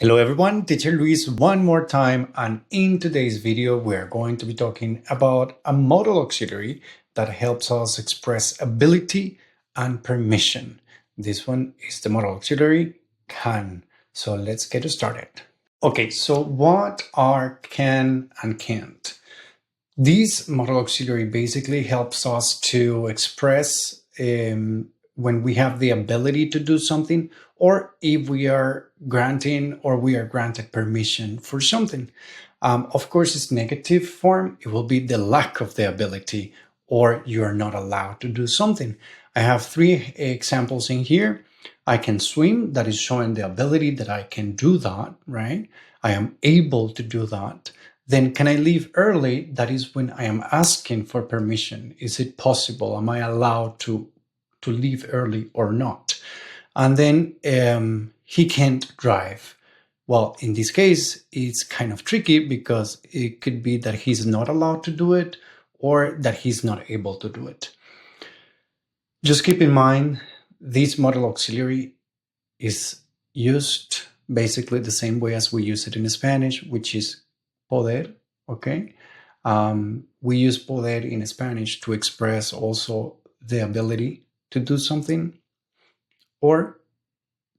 Hello everyone, Teacher Luis one more time, and in today's video we're going to be talking about a modal auxiliary that helps us express ability and permission. This one is the modal auxiliary can. So let's get started. Okay, so what are can and can't? This modal auxiliary basically helps us to express when we have the ability to do something, or if we are granting or we are granted permission for something. Of course, its negative form, it will be the lack of the ability, or you are not allowed to do something. I have three examples in here. I can swim, that is showing the ability that I can do that, right? I am able to do that. Then can I leave early? That is when I am asking for permission. Is it possible? Am I allowed to leave early or not? And then he can't drive. Well, in this case, it's kind of tricky because it could be that he's not allowed to do it or that he's not able to do it. Just keep in mind, this modal auxiliary is used basically the same way as we use it in Spanish, which is poder, okay? We use poder in Spanish to express also the ability to do something or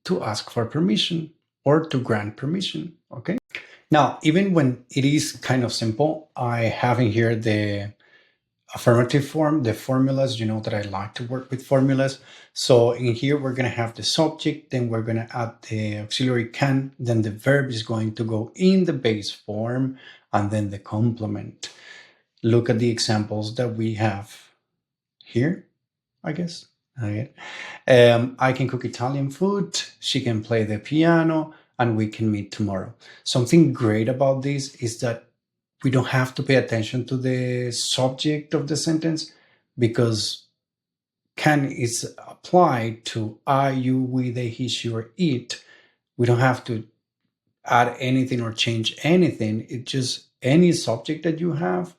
to ask for permission or to grant permission, okay? Now, even when it is kind of simple, I have in here the affirmative form, the formulas. You know that I like to work with formulas. So in here, we're going to have the subject, then we're going to add the auxiliary can, then the verb is going to go in the base form, and then the complement. Look at the examples that we have here, I guess. Okay. I can cook Italian food, she can play the piano, and we can meet tomorrow. Something great about this is that we don't have to pay attention to the subject of the sentence because can is applied to I, you, we, they, he, she, or it. We don't have to add anything or change anything. It's just any subject that you have,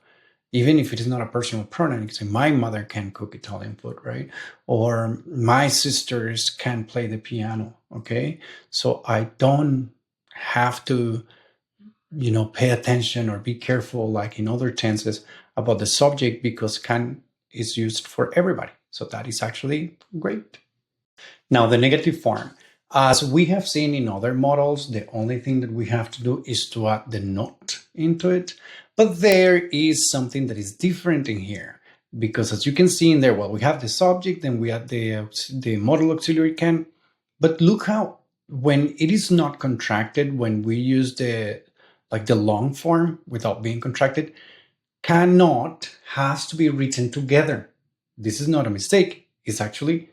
even if it is not a personal pronoun. You can say, my mother can cook Italian food, right? Or my sisters can play the piano, okay? So I don't have to pay attention or be careful like in other tenses about the subject because can is used for everybody. So that is actually great. Now the negative form. As we have seen in other models, the only thing that we have to do is to add the not into it. But there is something that is different in here because as you can see in there, well, we have the subject, then we add the modal auxiliary can. But look how when it is not contracted, when we use the long form without being contracted, cannot has to be written together. This is not a mistake. It's actually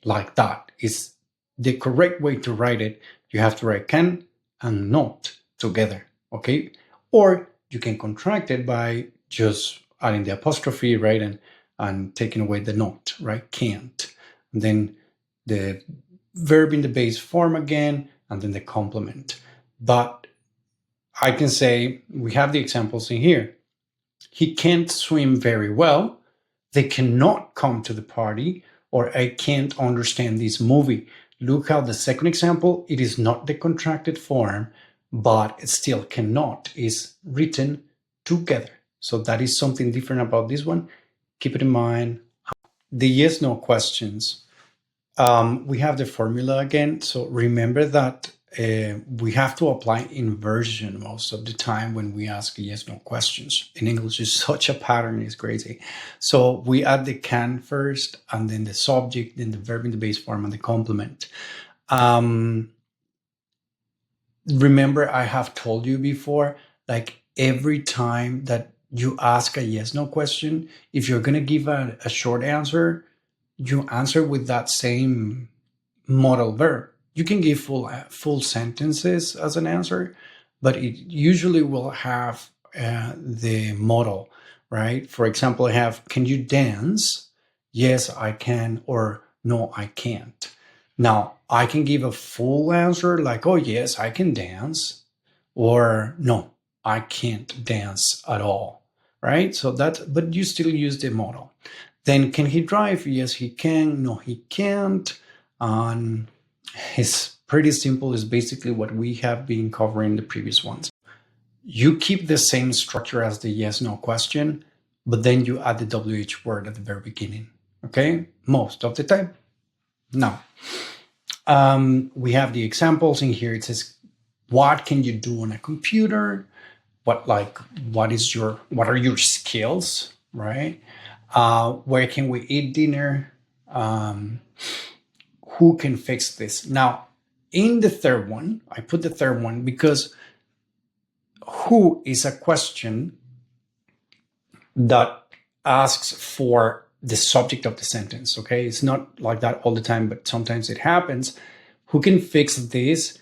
like that. It's the correct way to write it. You have to write can and not together, okay? Or you can contract it by just adding the apostrophe, right? And taking away the not, right? Can't. And then the verb in the base form again, and then the complement. But I can say, we have the examples in here. He can't swim very well. They cannot come to the party, or I can't understand this movie. Look how the second example, it is not the contracted form, but it still cannot is written together. So that is something different about this one. Keep it in mind. The yes-no questions. We have the formula again. So remember that we have to apply inversion most of the time when we ask yes-no questions. In English, it's such a pattern, it's crazy. So we add the can first, and then the subject, then the verb in the base form, and the complement. Remember, I have told you before, like every time that you ask a yes-no question, if you're going to give a short answer, you answer with that same modal verb. You can give full sentences as an answer, but it usually will have the modal, right? For example, I have, can you dance? Yes, I can, or no, I can't. Now, I can give a full answer like, oh, yes, I can dance, or no, I can't dance at all, right? So but you still use the modal. Then, can he drive? Yes, he can. No, he can't. His pretty simple. It's basically what we have been covering in the previous ones. You keep the same structure as the yes/no question, but then you add the WH word at the very beginning, okay? Most of the time. Now, we have the examples in here. It says, what can you do on a computer? What are your skills, right? Where can we eat dinner? Who can fix this? Now, in the third one, I put the third one because who is a question that asks for the subject of the sentence, okay? It's not like that all the time, but sometimes it happens. Who can fix this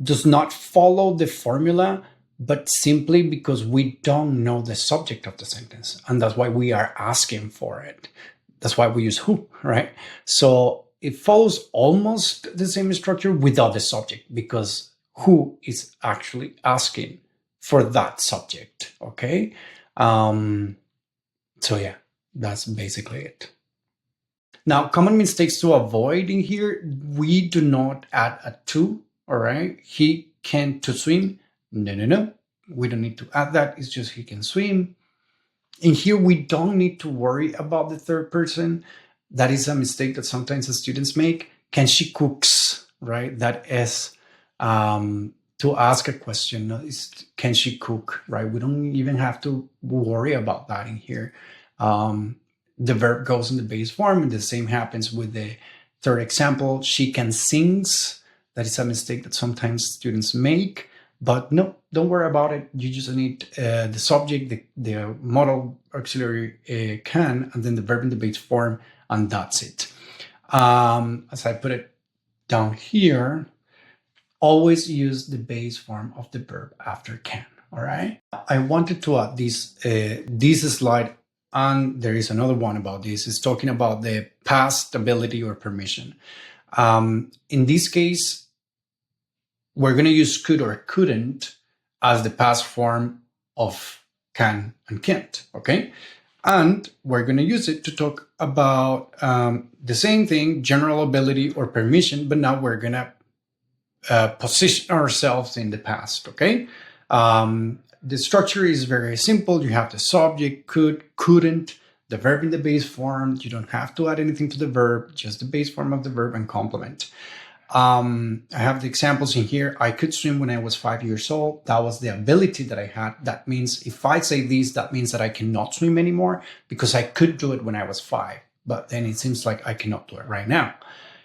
does not follow the formula, but simply because we don't know the subject of the sentence. And that's why we are asking for it. That's why we use who, right? So it follows almost the same structure without the subject, because who is actually asking for that subject, okay? So yeah, that's basically it. Now, common mistakes to avoid in here, we do not add a to, all right? He can to swim. No. We don't need to add that. It's just he can swim. In here, we don't need to worry about the third person. That is a mistake that sometimes the students make. Can she cooks, right? That is to ask a question. Can she cook, right? We don't even have to worry about that in here. The verb goes in the base form, and the same happens with the third example. She can sings. That is a mistake that sometimes students make, but no, don't worry about it. You just need the subject, the modal auxiliary can, and then the verb in the base form, and that's it. As I put it down here, always use the base form of the verb after can, all right? I wanted to add this slide, and there is another one about this. It's talking about the past ability or permission. In this case, we're going to use could or couldn't as the past form of can and can't, okay? And we're going to use it to talk about the same thing, general ability or permission, but now we're going to position ourselves in the past, okay? The structure is very simple. You have the subject, could, couldn't, the verb in the base form. You don't have to add anything to the verb, just the base form of the verb and complement. I have the examples in here. I could swim when I was 5 years old. That was the ability that I had. That means if I say this, that means that I cannot swim anymore because I could do it when I was 5. But then it seems like I cannot do it right now.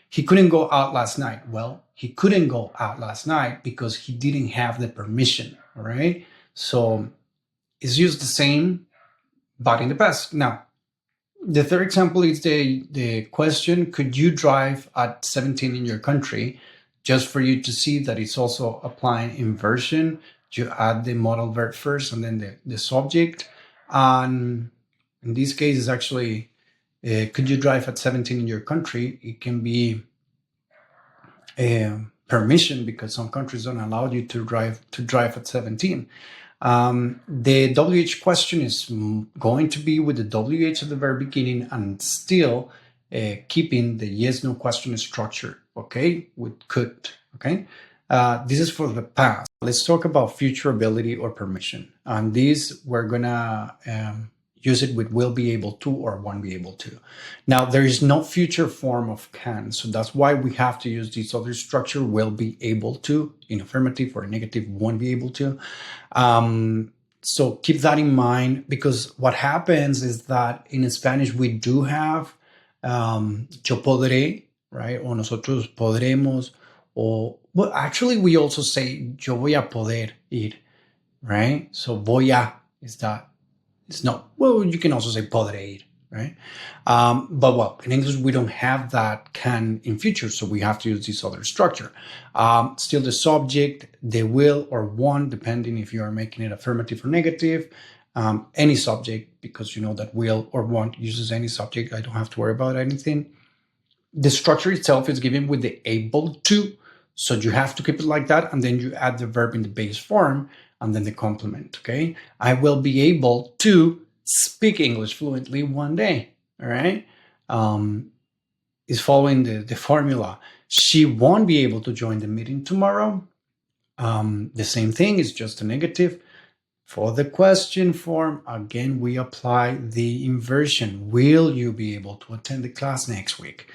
He couldn't go out last night. Well, he couldn't go out last night because he didn't have the permission, all right? So it's used the same, but in the past. Now, the third example is the question, could you drive at 17 in your country? Just for you to see that it's also applying inversion. You add the modal verb first and then the subject. And in this case, it's actually, could you drive at 17 in your country? It can be permission because some countries don't allow you to drive at 17. The WH question is going to be with the WH at the very beginning and still keeping the yes/no question structure, okay, with could, okay? This is for the past. Let's talk about future ability or permission. And this, we're gonna use it with will be able to or won't be able to. Now, there is no future form of can, so that's why we have to use this other structure, will be able to, in affirmative, or negative, won't be able to. So keep that in mind, because what happens is that in Spanish, we do have yo podré, right? O nosotros podremos, or, well, actually, we also say yo voy a poder ir, right? So voy a is that. It's not, well, you can also say podré ir, right? But well, in English, we don't have that can in future, so we have to use this other structure. Still the subject, the will or won't, depending if you are making it affirmative or negative. Any subject, because you know that will or won't uses any subject. I don't have to worry about anything. The structure itself is given with the able to, so you have to keep it like that, and then you add the verb in the base form, and then the complement, okay? I will be able to speak English fluently one day, all right? Is following the formula. She won't be able to join the meeting tomorrow. The same thing is just a negative. For the question form, again, we apply the inversion. Will you be able to attend the class next week?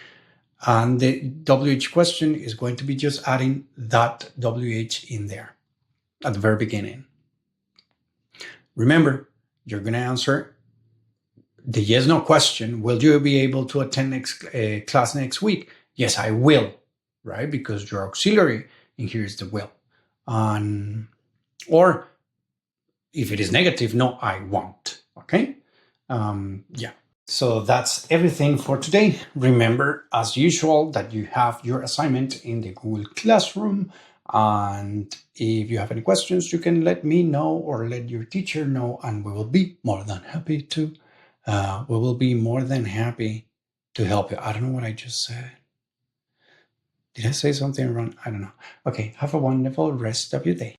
And the WH question is going to be just adding that WH in there at the very beginning. Remember, you're going to answer the yes/no question. Will you be able to attend class next week? Yes, I will, right? Because you're auxiliary, and here's the will. Or if it is negative, no, I won't. Okay? Yeah. So that's everything for today. Remember, as usual, that you have your assignment in the Google Classroom. And if you have any questions, you can let me know or let your teacher know, and we will be more than happy to. Help you. I don't know what I just said. Did I say something wrong? I don't know. Okay. Have a wonderful rest of your day.